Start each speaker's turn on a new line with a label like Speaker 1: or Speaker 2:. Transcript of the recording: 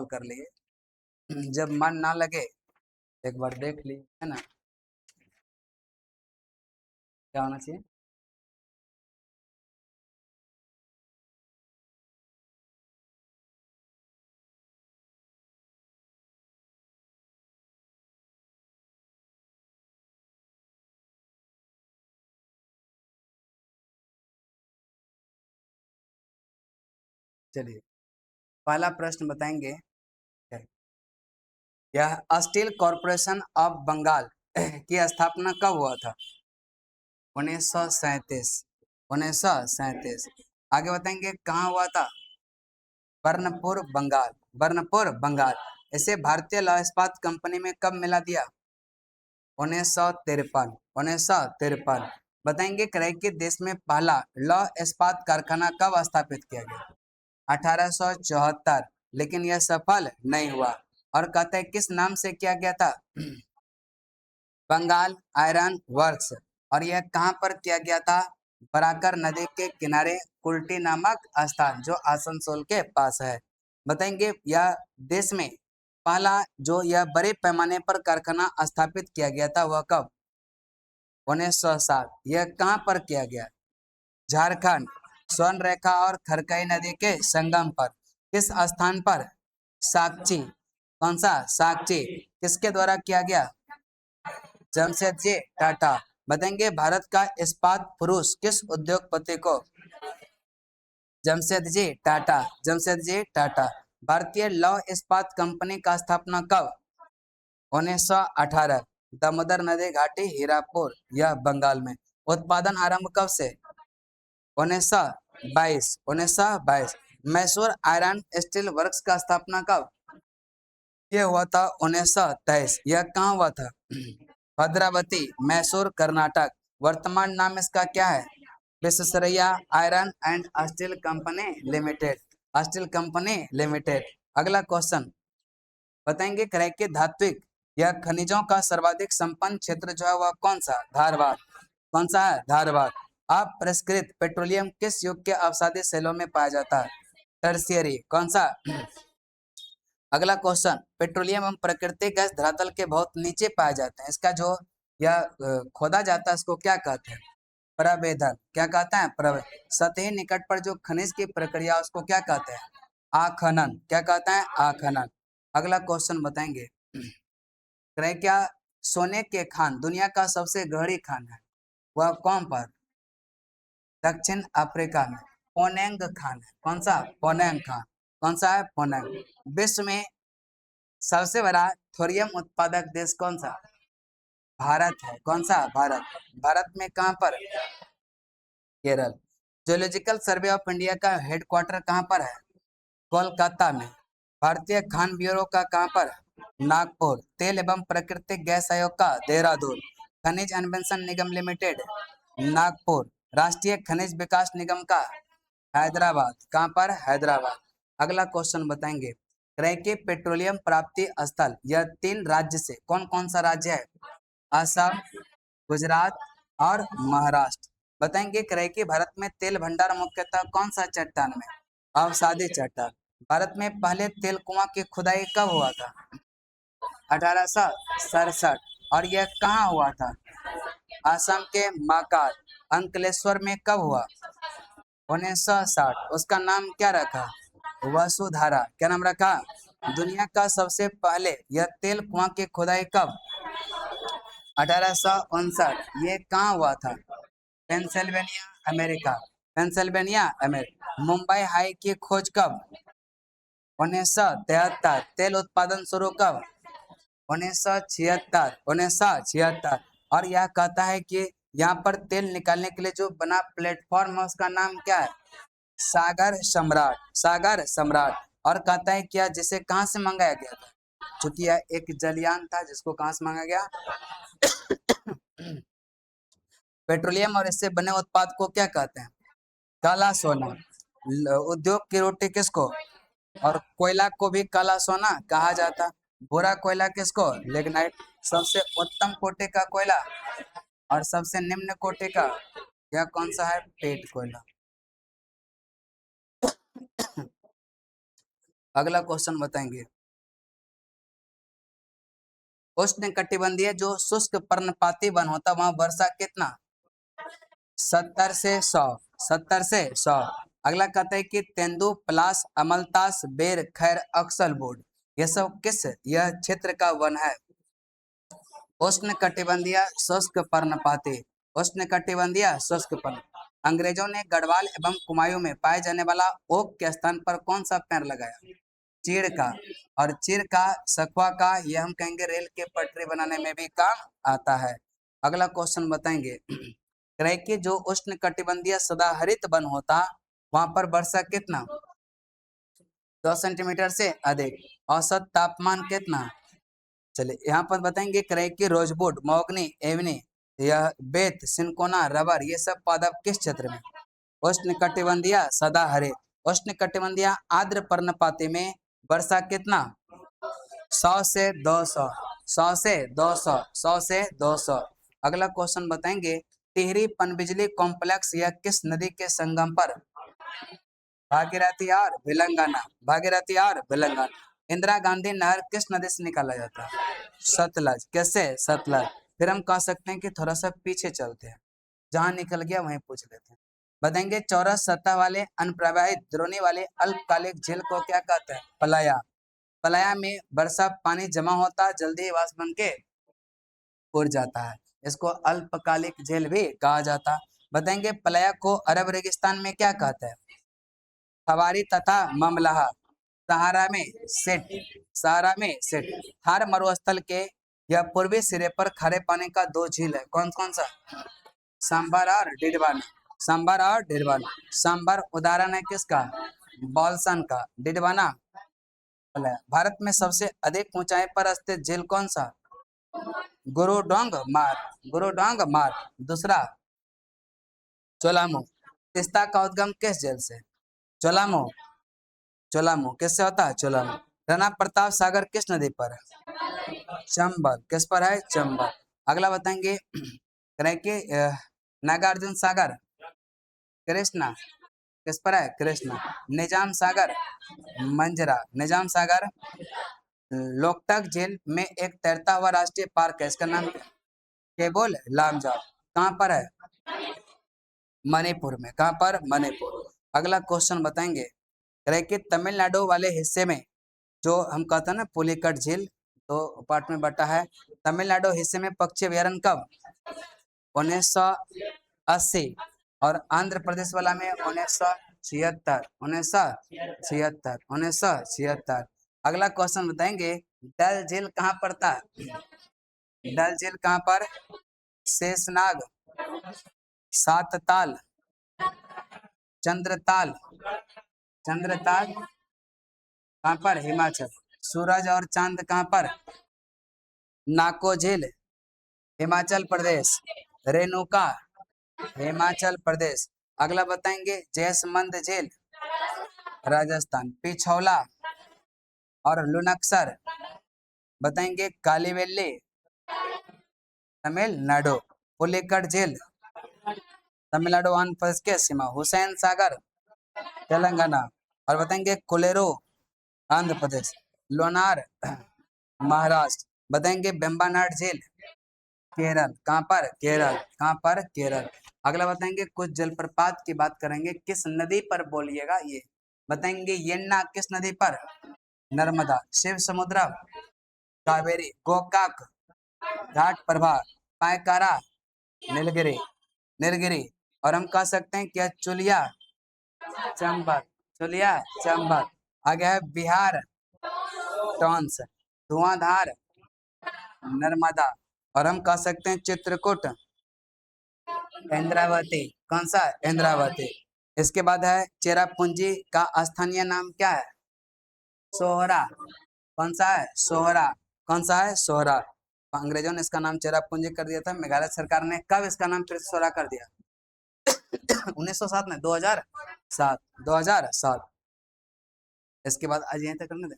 Speaker 1: Solve कर लिए। जब मन ना लगे एक बार देख ली, है ना, क्या होना चाहिए। चलिए पहला प्रश्न बताएंगे। यह स्टील कॉरपोरेशन ऑफ बंगाल की स्थापना कब हुआ था? 1937। 1937। आगे बताएंगे कहाँ हुआ था? बर्नपुर बंगाल। बर्नपुर बंगाल। इसे भारतीय लौह इस्पात कंपनी में कब मिला दिया? 1953। 1953। बताएंगे क्रय के देश में पहला लौह इस्पात कारखाना कब स्थापित किया गया? 1874। लेकिन यह सफल नहीं हुआ। और कहते हैं किस नाम से किया गया था? Bengal iron works. और यह कहाँ पर किया गया था? बराकर नदी के किनारे कुल्टी नामक स्थान जो आसनसोल के पास है। बताएंगे यह देश में पहला जो यह बड़े पैमाने पर कारखाना स्थापित किया गया था वह कब? 1907। यह कहाँ पर किया गया? झारखंड स्वर्ण रेखा और खरकई नदी के संगम पर। किस स्थान पर? साक्षी। कौन सा? साक्षी। किसके द्वारा किया गया? जमशेदजी टाटा। बताएंगे भारत का इस्पात पुरुष किस उद्योगपति को? जमशेदजी टाटा। जमशेदजी टाटा। भारतीय लौह इस्पात कंपनी का स्थापना कब? 1918। दामोदर नदी घाटी हीरापुर यह बंगाल में। उत्पादन आरंभ कब से? 1922। 1922। मैसूर आयरन स्टील वर्क्स का स्थापना कब? यह हुआ था 1923। यह कहाँ हुआ था? भद्रावती मैसूर कर्नाटक। वर्तमान नाम इसका क्या है? Visvesvaraya iron and steel company limited. Steel company limited. अगला क्वेश्चन बताएंगे क्रय के धात्विक या खनिजों का सर्वाधिक संपन्न क्षेत्र जो है वह कौन सा? धारवाड़। कौन सा है? धारवाड़। अपरिष्कृत पेट्रोलियम किस युग के अवसादी शैलों में पाया जाता है? टर्शियरी। कौन सा? अगला क्वेश्चन पेट्रोलियम एवं प्राकृतिक गैस धरातल के बहुत नीचे पाए जाते हैं। इसका जो यह खोदा जाता है इसको क्या कहते हैं? प्रवेधन। क्या कहते हैं? प्रवेधन। सतही निकट पर जो खनिज की प्रक्रिया उसको क्या कहते हैं? आखनन। क्या कहते हैं? आखनन। अगला क्वेश्चन बताएंगे क्रय क्या सोने के खान दुनिया का सबसे गहरी खान है वह कौन पर? दक्षिण अफ्रीका में पोनेंग खान है। कौन सा? पोनेंग खान। कौन सा है? पोनेंग। विश्व में सबसे बड़ा थोरियम उत्पादक देश कौन सा? भारत है। कौन सा? भारत। भारत में कहां पर? Kerala. Geological survey of India का हेडक्वार्टर कहां पर है? कोलकाता में। भारतीय खान ब्यूरो का कहां पर? नागपुर। तेल एवं प्राकृतिक गैस आयोग का? देहरादून। खनिज अन्वेषण निगम लिमिटेड? नागपुर। राष्ट्रीय खनिज विकास निगम का? हैदराबाद। कहां पर? हैदराबाद। अगला क्वेश्चन बताएंगे क्रय के पेट्रोलियम प्राप्ति स्थल यह 3 राज्य से कौन कौन सा राज्य है? असम, गुजरात और महाराष्ट्र। बताएंगे क्रय के भारत में तेल भंडार मुख्यतः कौन सा चट्टान में? अवसादी चट्टान। भारत में पहले तेल कुआं की खुदाई कब हुआ था? 1867। और यह कहाँ हुआ था? असम के माकार। अंकलेश्वर में कब हुआ? 1960। उसका नाम क्या रखा? वसुधारा। क्या नाम रखा? दुनिया का सबसे पहले यह तेल कुआं की खुदाई कब? 1859। ये कहाँ हुआ था? Pennsylvania America. Pennsylvania America. Mumbai high की खोज कब? 1973। तेल उत्पादन शुरू कब? 1976। 1976। और यह कहता है कि यहाँ पर तेल निकालने के लिए जो बना प्लेटफॉर्म है उसका नाम क्या है? सागर सम्राट। सागर सम्राट। और कहता है क्या जिसे कहाँ से मंगाया गया था? चूंकि यह एक जलयान था जिसको कहाँ से मांगा गया? पेट्रोलियम और इससे बने उत्पाद को क्या कहते हैं? काला सोना। उद्योग की रोटी किसको? और कोयला को भी काला सोना कहा जाता। भूरा कोयला किसको? लिग्नाइट। सबसे उत्तम कोटि का कोयला और सबसे निम्न कोटि का यह कौन सा है? पेट कोयला। अगला क्वेश्चन बताएंगे उष्णकटिबंधीय जो शुष्क पर्णपाती वन होता है वहां वर्षा कितना 70 से 100, 70 से 100। अगला कहता है कि तेंदु, पलाश, अमलतास, बेर, खैर, अक्सर बोर्ड, ये सब किस यह क्षेत्र का वन है? उष्णकटिबंधीय शुष्क पर्णपाती, उष्णकटिबंधीय शुष्क पर्ण। अंग्रेजों ने गढ़वाल एवं कुमायूं में पाए जाने वाला ओक के स्थान पर कौन सा पेड़ लगाया? चीड़ का। और चीड़ का, सखुआ का, यह हम कहेंगे रेल के पटरी बनाने में भी काम आता है। अगला क्वेश्चन बताएंगे करें कि जो उष्णकटिबंधीय सदाहरित वन होता वहां पर वर्षा कितना 2 सेंटीमीटर से अधिक। औसत तापमान कितना? चलिए यहाँ पर बताएंगे करें कि रोजवुड, महोगनी, एवनी, यह बेत, सिनकोना, रबर, ये सब पादप किस क्षेत्र में? उष्णकटिबंधीय सदाहरित। उष्णकटिबंधीय आर्द्र पर्णपाती में वर्षा कितना 100 से 200, 100 से 200, 100 से 200। अगला क्वेश्चन बताएंगे टिहरी पनबिजली कॉम्प्लेक्स यह किस नदी के संगम पर? भागीरथी और भिलंगाना, भागीरथी और भिलंगाना। इंदिरा गांधी नहर किस नदी से निकाला जाता है? सतलज। कैसे? सतलज। फिर हम कह सकते हैं कि थोड़ा सा पीछे चलते हैं, जहां निकल गया वहीं पूछ लेते हैं। बताएंगे चौरस सतह वाले अनप्रवाहित द्रोणी वाले अल्पकालिक झील को क्या कहते हैं? पलाया। पलाया में वर्षा पानी जमा होता जल्दी ही वाष्प बन के उड़ जाता है, इसको अल्पकालिक झील भी कहा जाता। बताएंगे पलाया को अरब रेगिस्तान में क्या कहते हैं? हवारी तथा ममलहा। सहारा में सेट, सहारा में सेट। थार मरुस्थल के यह पूर्वी सिरे पर खारे पानी का 2 झील है, कौन कौन सा? सांबर और डिडवाना, सांबर और डिडवाना। सांबर उदाहरण है किसका? बॉल्सन का। डिडवाना भारत में सबसे अधिक ऊंचाई पर स्थित झील कौन सा? गुरुडोंग मार, गुरुडोंग मार। दूसरा चोलामू। तीस्ता का उद्गम किस झील से? चोलामू, चोलामू किससे होता है? चोलामू। राणा प्रताप सागर किस नदी पर है? चंबल। किस पर है? चंबल। अगला बताएंगे करें कि नागार्जुन सागर कृष्णा किस पर है? कृष्णा। निजाम सागर मंजरा, निजाम सागर। लोकटक झील में एक तैरता हुआ राष्ट्रीय पार्क है, इसका नाम केबुल लामजाव, कहाँ पर है? मणिपुर में। कहाँ पर? मणिपुर। अगला क्वेश्चन बताएंगे करें कि तमिलनाडु वाले हिस्से में जो हम कहते हैं ना पुलिकट झील, तो पार्ट में बटा है। तमिलनाडु हिस्से में पक्षी अभ्यारण्य कब? 1980। और आंध्र प्रदेश वाला में 1976, 1976, 1976। अगला क्वेश्चन बताएंगे डल झील कहाँ पड़ता है? डल झील कहाँ पर? शेषनाग, सातताल, चंद्रताल, चंद्रताल कहाँ पर? हिमाचल। सूरज और चांद कहाँ पर? नाको झील हिमाचल प्रदेश। रेणुका हिमाचल प्रदेश। अगला बताएंगे जैसमंद झील राजस्थान। पिछौला और लुनक्सर बताएंगे कालीवेली तमिलनाडु। पुलिकट झील तमिलनाडु आंध्र प्रदेश के सीमा। हुसैन सागर तेलंगाना। और बताएंगे कोलेरो आंध्र प्रदेश। लोनार महाराष्ट्र। बताएंगे बेम्बानाड झील केरल। कहाँ पर? केरल। कहाँ पर? केरल। अगला बताएंगे कुछ जलप्रपात की बात करेंगे, किस नदी पर बोलिएगा ये। बताएंगे यन्ना किस नदी पर? नर्मदा। शिव समुद्र कावेरी। गोकाक घाट प्रभा। पायकारा नीलगिरी, नीलगिरी। और हम कह सकते हैं क्या चुलिया चंबल, चुलिया चंबल। आगे है बिहार टॉन्स, धुआंधार नर्मदा। और हम कह सकते हैं चित्रकूट इंद्रावती। कौन सा? इंद्रावती। इसके बाद है चेरापूंजी का स्थानीय नाम क्या है? सोहरा। कौन सा है? सोहरा। कौन सा है? सोहरा। अंग्रेजों ने इसका नाम चेरापूंजी कर दिया था, मेघालय सरकार ने कब इसका नाम फिर सोहरा कर दिया? 1907 में, 2007, 2007। इसके बाद आज यहीं तक करने दें।